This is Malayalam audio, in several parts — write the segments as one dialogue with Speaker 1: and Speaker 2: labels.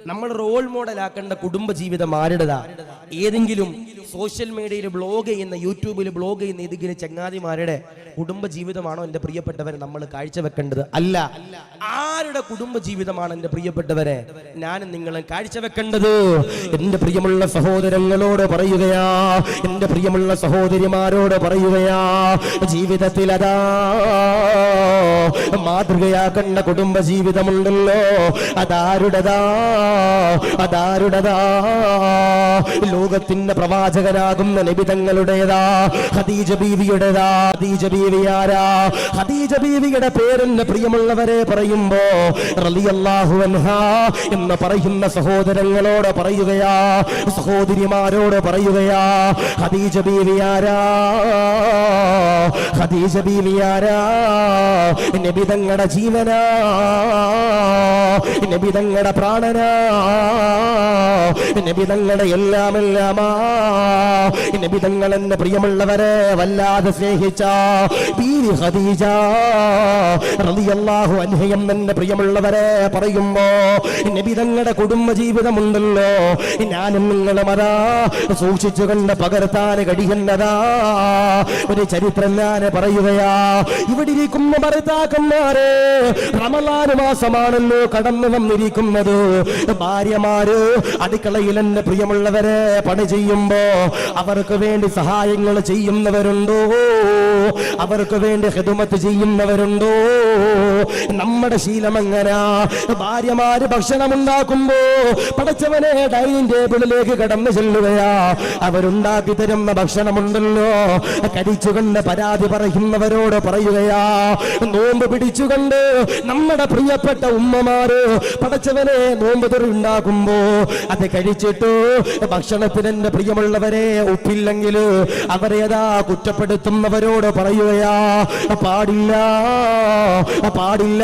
Speaker 1: നമ്മൾ റോൾ മോഡലാക്കേണ്ട കുടുംബ ജീവിതം ആരുടേതാ? ഏതെങ്കിലും സോഷ്യൽ മീഡിയയിൽ ബ്ലോഗ് ചെയ്യുന്ന, യൂട്യൂബിൽ ബ്ലോഗ് ചെയ്യുന്ന ഏതെങ്കിലും ചങ്ങാതിമാരുടെ കുടുംബ ജീവിതമാണോ എൻ്റെ പ്രിയപ്പെട്ടവരെ നമ്മൾ കാഴ്ചവെക്കേണ്ടത്? അല്ല. ആരുടെ കുടുംബ ജീവിതമാണ് എൻ്റെ പ്രിയപ്പെട്ടവരെ ഞാനും നിങ്ങളും കാഴ്ചവെക്കേണ്ടത്? എൻ്റെ പ്രിയമുള്ള സഹോദരങ്ങളോട് പറയുകയാ, എൻ്റെ പ്രിയമുള്ള സഹോദരിമാരോട് പറയുകയാ, ജീവിതത്തിൽ അതാ മാതൃകയാക്കേണ്ട കുടുംബ ജീവിതമുണ്ടല്ലോ, അതാരുടേതാ? അതാരുടേതാ? ലോകത്തിന്റെ പ്രവാചകനാകുന്ന നബി തങ്ങളുടേതാ, ഖദീജ ബീവിയുടേതാ. ഖദീജ ബീവി ആരാ? ഖദീജ ബീവിയുടെ പേരെന്ന് പ്രിയമുള്ളവരെ പറയുമ്പോ റളിയല്ലാഹു അൻഹാ എന്ന് പറയുന്ന സഹോദരങ്ങളോട് പറയുകയാ, സഹോദരിമാരോട് പറയുകയാ, ഖദീജ ബീവി ആരാ? ഖദീജ ബീവി ആരാ? നബി തങ്ങളുടെ ജീവനാ, നബി തങ്ങളുടെ പ്രാണനാ, നബി തങ്ങളുടെ എല്ലാമെല്ലാമാ. നബി തങ്ങൾ എന്നെ പ്രിയമുള്ളവരെ വല്ലാതെ സ്നേഹിച്ച ബീവി ഖദീജ റളിയല്ലാഹു അൻഹ എന്നെ പ്രിയമുള്ളവരെ പറയുമ്പോ നബി തങ്ങളുടെ കുടുംബ ജീവിതമുണ്ടല്ലോ, ഞാനും നിങ്ങളും അതാ സൂക്ഷിച്ചു കണ്ട് പകർത്താൻ കഴിയുന്നതാ ഒരു ചരിത്രം ഞാൻ പറയുകയാ. ഇവിടെ ഇരിക്കുന്ന ഭർത്താക്കന്മാരെ, റമളാൻ മാസമാണല്ലോ കടന്നു വന്നിരിക്കുന്നത്. ഭാര്യമാര് അടുക്കളയിൽ എന്നെ പ്രിയമുള്ളവരെ പണി ചെയ്യുമ്പോ അവർക്ക് വേണ്ടി സഹായങ്ങൾ ചെയ്യുന്നവരുണ്ടോ? അവർക്ക് വേണ്ടി ഖിദ്മത്ത് ചെയ്യുന്നവരുണ്ടോ? നമ്മുടെ ശീലം എങ്ങനാ? ഭാര്യമാര് ഭക്ഷണം ഉണ്ടാക്കുമ്പോ പടച്ചവനെ ഡൈനിങ് ടേബിളിലേക്ക് കടന്നു ചെല്ലുകയാ, അവരുണ്ടാക്കി തരുന്ന ഭക്ഷണമുണ്ടല്ലോ കഴിച്ചുകൊണ്ട് പരാതി പറയുന്നവരോട് പറയുകയാ, നോമ്പ് പിടിച്ചുകൊണ്ട് നമ്മുടെ പ്രിയപ്പെട്ട ഉമ്മമാര് പടച്ചവനെ നോമ്പ് ഉണ്ടാക്കുമ്പോ അത് കഴിച്ചിട്ട് ഭക്ഷണത്തിന് എന്റെ പ്രിയമുള്ളവരെ ഉപ്പില്ലെങ്കിൽ അവരെ അതാ കുറ്റപ്പെടുത്തുന്നവരോട് പറയുകയാ, പാടില്ല, പാടില്ല.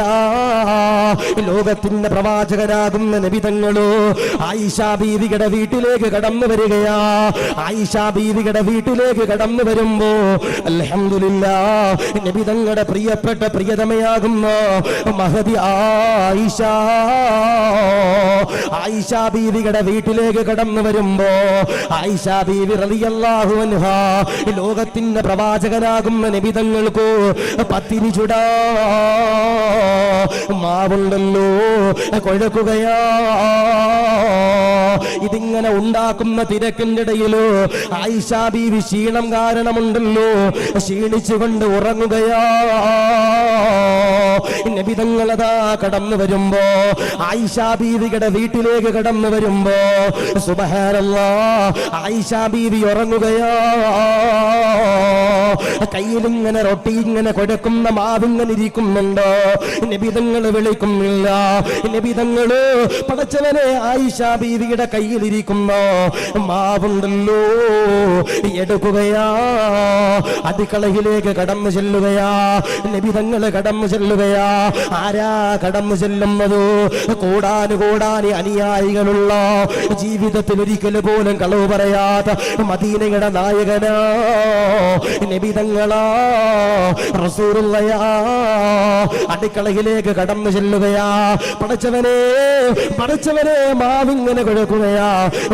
Speaker 1: ലോകത്തിന്റെ പ്രവാചകനാകുന്ന നബി തങ്ങള് ആയിഷ ബീവിയുടെ വീട്ടിലേക്ക് കടന്നു വരികയാ. ആയിഷ ബീവിയുടെ വീട്ടിലേക്ക് കടന്നു വരുമ്പോ അൽഹംദുലില്ലാഹ് നബി തങ്ങളുടെ പ്രിയപ്പെട്ട പ്രിയതമയാകുന്ന മഹദി ആയിഷ, ആയിഷ ബീവിയുടെ വീട്ടിലേക്ക് കടന്നു വരുമ്പോ ആയിഷ ബീവി റളിയല്ലാഹു അൻഹാ ലോകത്തിന്റെ പ്രവാചകനാകുന്ന നബി തങ്ങൾക്ക് പത്തിരി ചുടാ മാവുണ്ടല്ലോ കുഴക്കുകയാ. ഇതിങ്ങനെ ഉണ്ടാക്കുന്ന തിരക്കിന്റെ ഇടയില് ആയിഷ ബീവി ക്ഷീണം കാരണമുണ്ടല്ലോ ക്ഷീണിച്ചുകൊണ്ട് ഉറങ്ങുകയാ. നബി തങ്ങളതാ കടന്നു വരുമ്പോ ആയിഷ ബീവിയുടെ വീട്ടിലേക്ക് കടന്നു വരുമ്പോ സുബ്ഹാനല്ലാഹ് ആയിഷ ബീവി ഉറങ്ങുകയാ. കയ്യിലിങ്ങനെ റൊട്ടി ഇങ്ങനെ കുഴക്കുന്ന മാവിങ്ങനെ ഇരിക്കുന്നുണ്ടോ? നബി തങ്ങൾ വിളിക്കുന്നില്ല. നബി തങ്ങള് പടച്ചവനെ ആയിഷ ബീവിയുടെ കയ്യിലിരിക്കുന്ന മാവുണ്ടല്ലോ എടുക്കുകയാ, അടുക്കളയിലേക്ക് കടന്നു ചെല്ലുകയാ. നബി തങ്ങള് കടന്നു ചെല്ലുകയാ. ആരാ കടന്നു ചെല്ലുന്നത്? കൂടാനുകൂടാനി അനുയായികളുള്ള, ജീവിതത്തിൽ ഒരിക്കൽ പോലും കളവ് പറയാത്ത മദീനയുടെ നായകനാ നബി തങ്ങളാ, റസൂലുള്ളാഹിയാ. അടുക്കളയിലേക്ക് കടന്നു ചെല്ലുകയാ. പടച്ചവനെ, പടച്ചവനെ മാവിങ്ങനെ കുഴക്കുകയാ.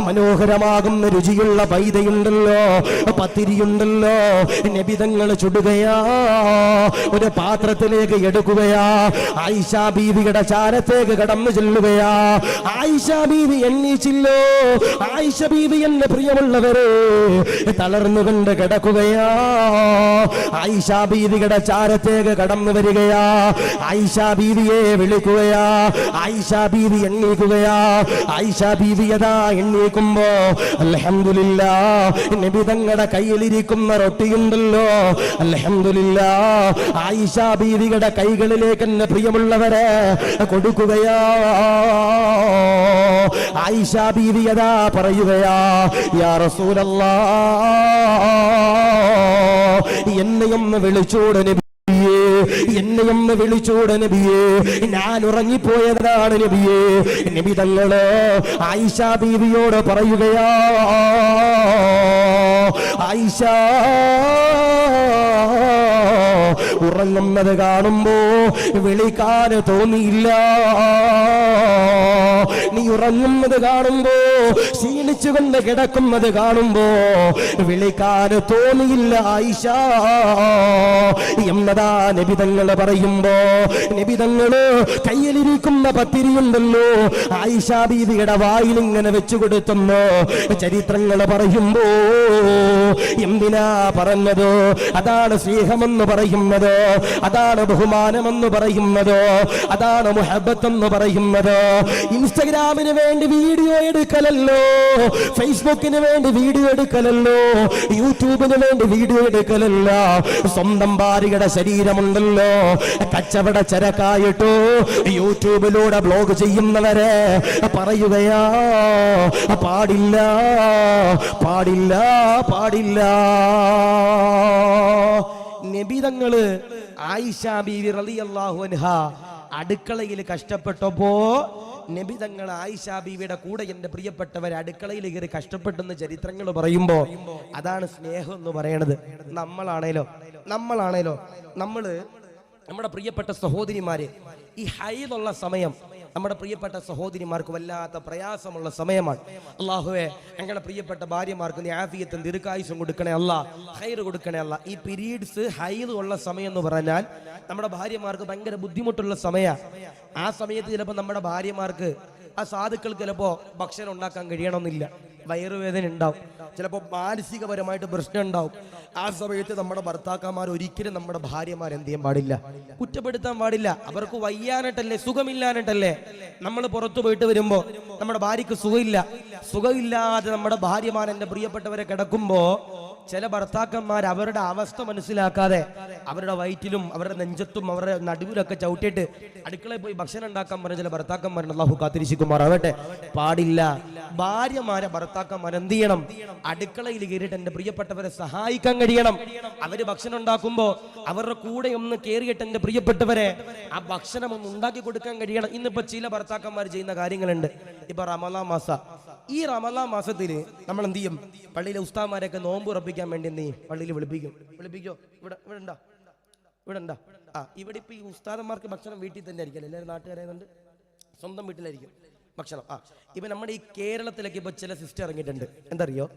Speaker 1: മനോഹരമാകുന്ന രുചിയുള്ള പൈതയുണ്ടല്ലോ, പത്തിരിയുണ്ടല്ലോ, നബി തങ്ങൾ ചുടുകയാ. ഒരു പാത്രത്തിലേക്ക് എടുക്കുകയാ. ആയിഷ ബീവിയുടെ ചാരത്തേക്ക് കടന്നു ചെല്ലുകയാ. ആയിഷ ബീവി എണ്ണീച്ചില്ലോ. ആയിഷ ബീവി എന്റെ പ്രിയമുള്ളവരെ തളർന്നുകൊണ്ട് കിടക്കുകയാ. ആയിഷ ബീവിയുടെ ചാരത്തേക്ക് കടന്നു വരികയാ. ആയിഷ ബീവിയെ വിളിക്കുകയാ. ആയിഷ ബീവി എണ്ണീക്കുകയാ. ആയിഷ ബീവി അതാ എണ്ണീക്കുമ്പോ അൽഹംദുലില്ലാഹ് നബി തങ്ങളുടെ കയ്യിലിരിക്കുന്ന റൊട്ടിയുണ്ടല്ലോ, അൽഹംദുലില്ലാഹ് ആയിഷ ബീവിയുടെ കൈകളിലേക്ക് എന്നെ പ്രിയമുള്ളവരെ കൊടുക്കുകയാ. ആയിഷ ബീവി അതാ പറയുകയാ, യാ റസൂലല്ലാഹ് എന്നെയൊന്ന് വിളിച്ചൂടെ നബിയേ, എന്നെയൊന്ന് വിളിച്ചൂടെ നബിയേ, ഞാൻ ഉറങ്ങിപ്പോയതാണ് നബിയേ. നബി തങ്ങള് ആയിഷ ബീവിയോട് പറയുകയാ, ആയിഷ ഉറങ്ങുന്നത് കാണുമ്പോ വിളിക്കാൻ തോന്നിയില്ല. നീ ഉറങ്ങുന്നത് കാണുമ്പോ, ക്ഷീണിച്ചുകൊണ്ട് കിടക്കുന്നത് കാണുമ്പോ വിളിക്കാൻ തോന്നിയില്ല ആയിഷ എന്നതാ നബിതങ്ങള് പറയുമ്പോ, നബിതങ്ങള് കയ്യിലിരിക്കുന്ന പത്തിരിയുണ്ടല്ലോ ആയിഷ ബീവിയുടെ വായിൽ ഇങ്ങനെ വെച്ചു കൊടുത്തെന്ന് ചരിത്രങ്ങൾ പറയുമ്പോ എന്തിനാ പറഞ്ഞത്? അതാണ് സ്നേഹമെന്ന് പറയുന്നത്, അതാണ് ബഹുമാനമെന്ന് പറയുന്നത്, അതാണ് മുഹബ്ബത്ത് എന്ന് പറയുന്നത്. ഇൻസ്റ്റഗ്രാമിന് വേണ്ടി വീഡിയോ എടുക്കലല്ലോ, ഫേസ്ബുക്കിന് വേണ്ടി വീഡിയോ എടുക്കലല്ലോ, യൂട്യൂബിന് വേണ്ടി വീഡിയോ എടുക്കലല്ല. സ്വന്തം ഭാര്യയുടെ ശരീരമുണ്ടല്ലോ കച്ചവട ചരക്കായിട്ടോ യൂട്യൂബിലൂടെ ബ്ലോഗ് ചെയ്യുന്നവരെ പറയുകയാ, പാടില്ല പാടില്ല പാടില്ല. നബിതങ്ങള് ആയിഷ ബീവി റളിയല്ലാഹു അൻഹ അടുക്കളയിൽ കഷ്ടപ്പെട്ടപ്പോ നബിതങ്ങൾ ആയിഷ ബീവിയുടെ കൂടെ എന്റെ പ്രിയപ്പെട്ടവർ അടുക്കളയിൽ കയറി കഷ്ടപ്പെട്ടെന്ന് ചരിത്രങ്ങൾ പറയുമ്പോ അതാണ് സ്നേഹം എന്ന് പറയണത്. നമ്മളാണേലോ നമ്മള് നമ്മുടെ പ്രിയപ്പെട്ട സഹോദരിമാര് ഈ ഹൈദുള്ള സമയം നമ്മുടെ പ്രിയപ്പെട്ട സഹോദരിമാർക്ക് വല്ലാത്ത പ്രയാസമുള്ള സമയമാണ്. അല്ലാഹുവേ, ഞങ്ങളുടെ പ്രിയപ്പെട്ട ഭാര്യമാർക്ക് നീ ആഫിയത്തും ദീർഘായുസ്സും കൊടുക്കണേ അല്ലാ, ഖൈർ കൊടുക്കണേ അല്ലാ. ഈ പീരീഡ്സ് ഹൈദ് ഉള്ള സമയം എന്ന് പറഞ്ഞാൽ നമ്മുടെ ഭാര്യമാർക്ക് ഭയങ്കര ബുദ്ധിമുട്ടുള്ള സമയമാണ്. ആ സമയത്ത് ചിലപ്പോൾ നമ്മുടെ ഭാര്യമാർക്ക് ആ സാധുക്കൾക്ക് ചിലപ്പോൾ ഭക്ഷണം ഉണ്ടാക്കാൻ കഴിയണമെന്നില്ല, വയറുവേദന ഉണ്ടാവും, ചിലപ്പോൾ മാനസികപരമായിട്ട് പ്രശ്നം ഉണ്ടാവും. ആ സമയത്ത് നമ്മുടെ ഭർത്താക്കന്മാർ ഒരിക്കലും നമ്മുടെ ഭാര്യമാർ എന്ത് ചെയ്യാൻ പാടില്ല, കുറ്റപ്പെടുത്താൻ പാടില്ല. അവർക്ക് വയ്യാനായിട്ടല്ലേ, സുഖമില്ലാനായിട്ടല്ലേ. നമ്മൾ പുറത്തു പോയിട്ട് വരുമ്പോ നമ്മുടെ ഭാര്യക്ക് സുഖമില്ലാതെ നമ്മുടെ ഭാര്യമാർ എന്റെ പ്രിയപ്പെട്ടവരെ കിടക്കുമ്പോ ചില ഭർത്താക്കന്മാർ അവരുടെ അവസ്ഥ മനസ്സിലാക്കാതെ അവരുടെ വയറ്റിലും അവരുടെ നെഞ്ചത്തും അവരുടെ നടുവിലൊക്കെ ചവിട്ടിയിട്ട് അടുക്കളയിൽ പോയി ഭക്ഷണം ഉണ്ടാക്കാൻ പറഞ്ഞ ചില ഭർത്താക്കന്മാരുണ്ട്. അല്ലാഹു കാത്തിരിക്കുമാറാവട്ടെ. പാടില്ല. ഭാര്യമാരെ ഭർത്താക്കന്മാർ എന്ത് ചെയ്യണം? അടുക്കളയിൽ കയറിയിട്ട് എന്റെ പ്രിയപ്പെട്ടവരെ സഹായിക്കാൻ കഴിയണം. അവര് ഭക്ഷണം ഉണ്ടാക്കുമ്പോ അവരുടെ കൂടെ ഒന്ന് കയറിയിട്ട് എന്റെ പ്രിയപ്പെട്ടവരെ ആ ഭക്ഷണം ഒന്ന് ഉണ്ടാക്കി കൊടുക്കാൻ കഴിയണം. ഇന്നിപ്പോ ചില ഭർത്താക്കന്മാർ ചെയ്യുന്ന കാര്യങ്ങളുണ്ട്. ഇപ്പൊ റമളാൻ മാസം, ഈ റമളാൻ മാസത്തിൽ നമ്മൾ എന്ത് ചെയ്യും? പള്ളിയിലെ ഉസ്താദ്മാരെയൊക്കെ നോമ്പ് ഉറപ്പിക്കാൻ വേണ്ടി എന്ത് ചെയ്യും? പള്ളിയിൽ വിളിപ്പിക്കോ. ഇവിടെ ഉണ്ടാ ഇവിടെ ഇപ്പൊ ഈ ഉസ്താദന്മാർക്ക് ഭക്ഷണം വീട്ടിൽ തന്നെ ആയിരിക്കും, എല്ലാവരും നാട്ടുകാരായതുകൊണ്ട് സ്വന്തം വീട്ടിലായിരിക്കും ഭക്ഷണം. ഇപ്പൊ നമ്മുടെ ഈ കേരളത്തിലേക്ക് ഇപ്പൊ ചില സിസ്റ്റർ ഇറങ്ങിയിട്ടുണ്ട്. എന്തറിയോ?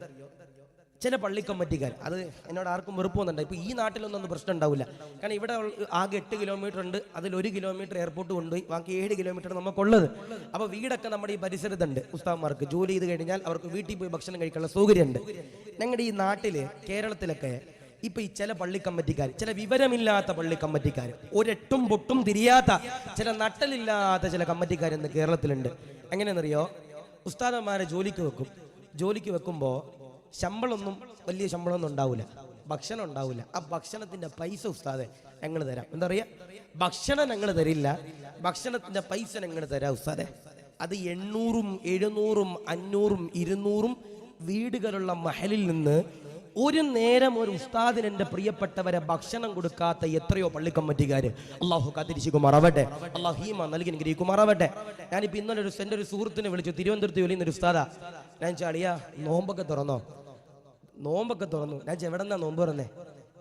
Speaker 1: ചില പള്ളി കമ്മിറ്റിക്കാർ, അത് എന്നോട് ആർക്കും വെറുപ്പൊന്നുണ്ട്. ഇപ്പൊ ഈ നാട്ടിലൊന്നും പ്രശ്നം ഉണ്ടാവില്ല. കാരണം ഇവിടെ ആകെ 8 കിലോമീറ്റർ ഉണ്ട്, അതിൽ 1 കിലോമീറ്റർ എയർപോർട്ട് കൊണ്ടുപോയി, ബാക്കി 7 കിലോമീറ്റർ നമുക്കുള്ളത്. അപ്പൊ വീടൊക്കെ നമ്മുടെ ഈ പരിസരത്തുണ്ട്. ഉസ്താദ്മാർക്ക് ജോലി ചെയ്ത് കഴിഞ്ഞാൽ അവർക്ക് വീട്ടിൽ പോയി ഭക്ഷണം കഴിക്കാനുള്ള സൗകര്യമുണ്ട്. ഞങ്ങളുടെ ഈ നാട്ടില് കേരളത്തിലൊക്കെ ഇപ്പൊ ഈ ചില പള്ളി കമ്മിറ്റിക്കാർ, ചില വിവരമില്ലാത്ത പള്ളി കമ്മിറ്റിക്കാർ, ഒരെട്ടും പൊട്ടും തിരിയാത്ത ചില നട്ടലില്ലാത്ത ചില കമ്മിറ്റിക്കാരെന്ന് കേരളത്തിലുണ്ട്. എങ്ങനെയെന്നറിയോ? ഉസ്താദന്മാരെ ജോലിക്ക് വെക്കുമ്പോ ശമ്പളമൊന്നും വലിയ ശമ്പളമൊന്നും ഉണ്ടാവില്ല, ഭക്ഷണം ഉണ്ടാവില്ല. ആ ഭക്ഷണത്തിന്റെ പൈസ ഉസ്താദെ ഞങ്ങൾ തരാം. എന്താ പറയാ? ഭക്ഷണം ഞങ്ങൾ തരില്ല, ഭക്ഷണത്തിന്റെ പൈസ ഞങ്ങൾ തരാം ഉസ്താദെ. അത് 800, 700, 500, 200 വീടുകളുള്ള മഹലിൽ നിന്ന് ഒരു നേരം ഒരു ഉസ്താദിന് എന്റെ പ്രിയപ്പെട്ടവരെ ഭക്ഷണം കൊടുക്കാത്ത എത്രയോ പള്ളി കമ്മിറ്റിക്കാര്. അള്ളാഹു കാത്തിരിക്കുമാറാവട്ടെ, അള്ളാഹു ഹീമ നൽകി അനുഗ്രഹിക്കുമാറാവട്ടെ. ഞാനിപ്പോ ഇന്നലെ എൻ്റെ ഒരു സുഹൃത്തിനെ വിളിച്ചു, തിരുവനന്തപുരത്ത് വലിയ ഒരു ഉസ്താദാ. ഞാൻ ചാടിയാ നോമ്പൊക്കെ തുറന്നു. ഞാൻ എവിടെ നിന്നാ നോമ്പ് തുറന്നേ?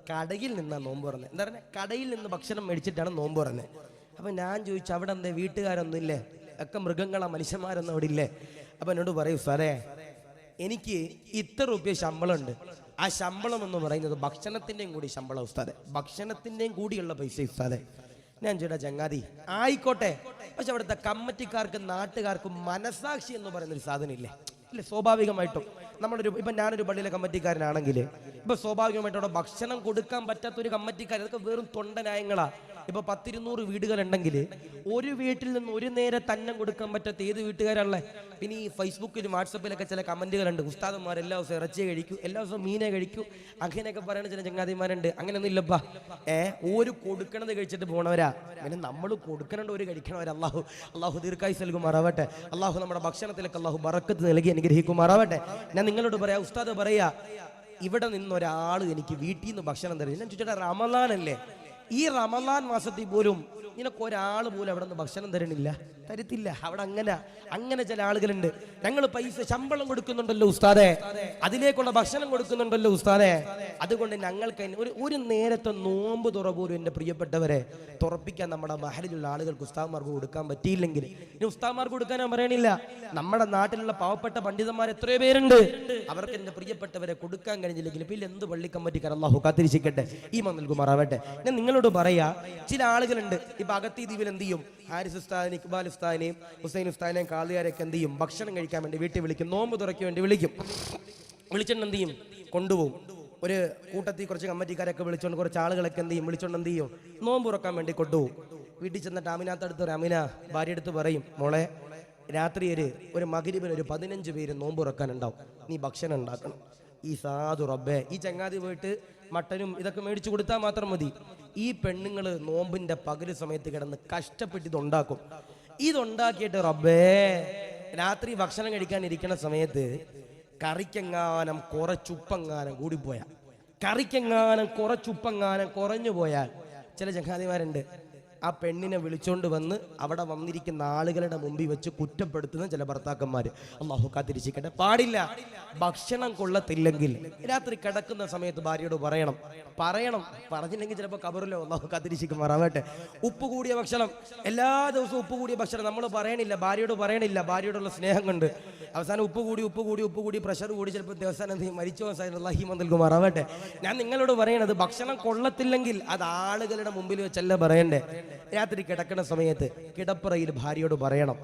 Speaker 1: കടയിൽ നിന്നാ നോമ്പ് തുറന്നേ. എന്താ പറഞ്ഞേ? കടയിൽ നിന്ന് ഭക്ഷണം മേടിച്ചിട്ടാണ് നോമ്പ് തുറന്നേ. അപ്പൊ ഞാൻ ചോദിച്ചു, അവിടെ എന്തേ വീട്ടുകാരൊന്നും ഇല്ലേ? ഒക്കെ മൃഗങ്ങളാ, മനുഷ്യന്മാരൊന്നും അവിടെ ഇല്ലേ? അപ്പൊ എന്നോട് പറയൂ, സാറേ എനിക്ക് ഇത്ര രൂപ ശമ്പളം ഉണ്ട്, ആ ശമ്പളം എന്ന് പറയുന്നത് ഭക്ഷണത്തിന്റെയും കൂടി ശമ്പളം ഉസ്താദെ, ഭക്ഷണത്തിന്റെയും കൂടിയുള്ള പൈസ ഉസ്താദെ. ഞാൻ ചേട്ടാ ചങ്ങാതി ആയിക്കോട്ടെ, പക്ഷെ അവിടുത്തെ കമ്മിറ്റിക്കാർക്കും നാട്ടുകാർക്കും മനസാക്ഷി എന്ന് പറയുന്നൊരു സാധനം ഇല്ലേ? സ്വാഭാവികമായിട്ടും ഇപ്പൊ ഞാനൊരു പള്ളിയിലെ കമ്മിറ്റിക്കാരനാണെങ്കിൽ ഇപ്പൊ സ്വാഭാവികമായിട്ടും അവിടെ ഭക്ഷണം കൊടുക്കാൻ പറ്റാത്തൊരു കമ്മിറ്റിക്കാർ, അതൊക്കെ വെറും തൊണ്ടനായങ്ങളാ. ഇപ്പൊ 10-200 വീടുകളുണ്ടെങ്കിൽ ഒരു വീട്ടിൽ നിന്ന് ഒരു നേരം തന്നെ കൊടുക്കാൻ പറ്റാത്ത ഏത് വീട്ടുകാരാണല്ലേ? പിന്നെ ഈ ഫേസ്ബുക്കിലും വാട്സപ്പിലൊക്കെ ചില കമന്റുകളുണ്ട്, ഉസ്താദന്മാർ എല്ലാ ദിവസവും ഇറച്ചിയെ കഴിക്കൂ, എല്ലാ ദിവസവും മീനെ കഴിക്കൂ, അങ്ങനെയൊക്കെ പറയുന്ന ചില ചങ്ങാതിമാരുണ്ട്. അങ്ങനെയൊന്നും ഇല്ലപ്പാ. ഒരു കൊടുക്കണത് കഴിച്ചിട്ട് പോണവരാ, പിന്നെ നമ്മൾ കൊടുക്കണ ഒരു കഴിക്കണവരാ. അള്ളാഹു ദീർഘായുസ്സ് നൽകുമാറാവട്ടെ. അള്ളാഹു നമ്മുടെ ഭക്ഷണത്തിലൊക്കെ അള്ളാഹു ബറക്കത്ത് നൽകി അനുഗ്രഹിക്കുമാറാവട്ടെ. ഞാൻ നിങ്ങളോട് പറയാ, ഉസ്താദ് പറയാ, ഇവിടെ നിന്നൊരാൾ എനിക്ക് വീട്ടിൽ നിന്ന് ഭക്ഷണം തരും. ഞാൻ ചോദിച്ചിട്ട് റമളാനല്ലേ, ഈ റമദാൻ മാസത്തിൽ പോലും നിനക്ക് ഒരാൾ പോലും അവിടെ നിന്ന് ഭക്ഷണം തരണില്ല, തരത്തില്ല. അവിടെ അങ്ങനെ ചില ആളുകളുണ്ട്. ഞങ്ങൾ പൈസ ശമ്പളം കൊടുക്കുന്നുണ്ടല്ലോ ഉസ്താദെ, അതിലേക്കുള്ള ഭക്ഷണം കൊടുക്കുന്നുണ്ടല്ലോ ഉസ്താദെ, അതുകൊണ്ട് ഞങ്ങൾക്ക് ഒരു നേരത്തെ നോമ്പ് തുറ പോലും എൻ്റെ പ്രിയപ്പെട്ടവരെ തുറപ്പിക്കാൻ നമ്മുടെ മഹലിലുള്ള ആളുകൾക്ക് ഉസ്താദ്മാർക്ക് കൊടുക്കാൻ പറ്റിയില്ലെങ്കിൽ, ഇനി ഉസ്താദ്മാർക്ക് കൊടുക്കാൻ ഞാൻ പറയണില്ല, നമ്മുടെ നാട്ടിലുള്ള പാവപ്പെട്ട പണ്ഡിതന്മാർ എത്രയോ പേരുണ്ട്, അവർക്ക് എൻ്റെ പ്രിയപ്പെട്ടവരെ കൊടുക്കാൻ കഴിഞ്ഞില്ലെങ്കിൽ പിന്നെ എന്ത് പള്ളി കമ്മിറ്റിക്കാർ അല്ലാഹു കാത്തിരിക്കട്ടെ, ഈ നൽകുമാറാവട്ടെ. ഞാൻ നിങ്ങളോട് പറയാ, ചില ആളുകളുണ്ട് ഇപ്പൊ അകത്തി ദ്വീപിൽ എന്ത് ചെയ്യും, ഹാരിസ് ഉസ്താദിനെ, ഇക്ബാൽ ഉസ്താദിനെയും ഹുസൈൻ ഉസ്താദിനെയും കാളിയാരെയൊക്കെ എന്ത് ചെയ്യും, ഭക്ഷണം കഴിക്കാൻ വേണ്ടി വീട്ടിൽ വിളിക്കും, നോമ്പ് തുറയ്ക്ക് വേണ്ടി വിളിക്കും. വിളിച്ചിട്ട് എന്ത് ചെയ്യും, കൊണ്ടുപോകും. ഒരു കൂട്ടത്തിൽ കുറച്ച് കമ്മിറ്റിക്കാരൊക്കെ വിളിച്ചോണ്ട് കുറച്ച് ആളുകളൊക്കെ എന്ത് ചെയ്യും, വിളിച്ചോണ്ട് എന്ത് ചെയ്യും, നോമ്പ് തുറക്കാൻ വേണ്ടി കൊണ്ടുപോകും. വീട്ടിൽ ചെന്നിട്ട് അമിനാത്തടുത്ത് അമിന ഭാര്യ അടുത്ത് പറയും, മോളെ രാത്രി ഒരു മഗ്‌രിബിന് ഒരു 15 പേര് നോമ്പ് തുറക്കാനുണ്ടാവും, നീ ഭക്ഷണം ഉണ്ടാക്കണം. ഈ സാധു റബ്ബേ, ഈ ചങ്ങാതി പോയിട്ട് മട്ടനും ഇതൊക്കെ മേടിച്ചു കൊടുത്താൽ മാത്രം മതി. ഈ പെണ്ണുങ്ങൾ നോമ്പിന്റെ പകല് സമയത്ത് കിടന്ന് കഷ്ടപ്പെട്ട് ഇതുണ്ടാക്കും. ഇതുണ്ടാക്കിയിട്ട് റബ്ബേ രാത്രി ഭക്ഷണം കഴിക്കാൻ ഇരിക്കുന്ന സമയത്ത് കറിക്കെങ്ങാനം കുറച്ചുപ്പങ്ങാനം കൂടിപ്പോയാൽ, കറിക്കെങ്ങാനം കുറച്ചുപ്പങ്ങാനം കുറഞ്ഞു പോയാൽ, ചില ചങ്ങാതിമാരുണ്ട് ആ പെണ്ണിനെ വിളിച്ചോണ്ട് വന്ന് അവിടെ വന്നിരിക്കുന്ന ആളുകളുടെ മുമ്പിൽ വെച്ച് കുറ്റപ്പെടുത്തുന്ന ചില ഭർത്താക്കന്മാര്. അല്ലാഹു കാത്തിരിക്കട്ടെ. പാടില്ല. ഭക്ഷണം കൊള്ളത്തില്ലെങ്കിൽ രാത്രി കിടക്കുന്ന സമയത്ത് ഭാര്യയോട് പറയണം. പറഞ്ഞില്ലെങ്കിൽ ചിലപ്പോൾ കബറിലോ അല്ലാഹു കാത്തിരിക്കുമാറാവട്ടെ. ഉപ്പ് കൂടിയ ഭക്ഷണം, എല്ലാ ദിവസവും ഉപ്പ് കൂടിയ ഭക്ഷണം നമ്മൾ പറയണില്ല, ഭാര്യയോട് പറയണില്ല, ഭാര്യയോടുള്ള സ്നേഹം കൊണ്ട് അവസാനം ഉപ്പ് കൂടി പ്രഷർ കൂടി ചിലപ്പോൾ ദിവസം മരിച്ചോ അല്ലാഹി നൽകുമാറാവട്ടെ. ഞാൻ നിങ്ങളോട് പറയണത്, ഭക്ഷണം കൊള്ളത്തില്ലെങ്കിൽ അത് ആളുകളുടെ മുമ്പിൽ വെച്ചല്ല പറയണ്ടേ, രാത്രി കിടക്കുന്ന സമയത്ത് കിടപ്പറയിൽ ഭാര്യയോട് പറയണം.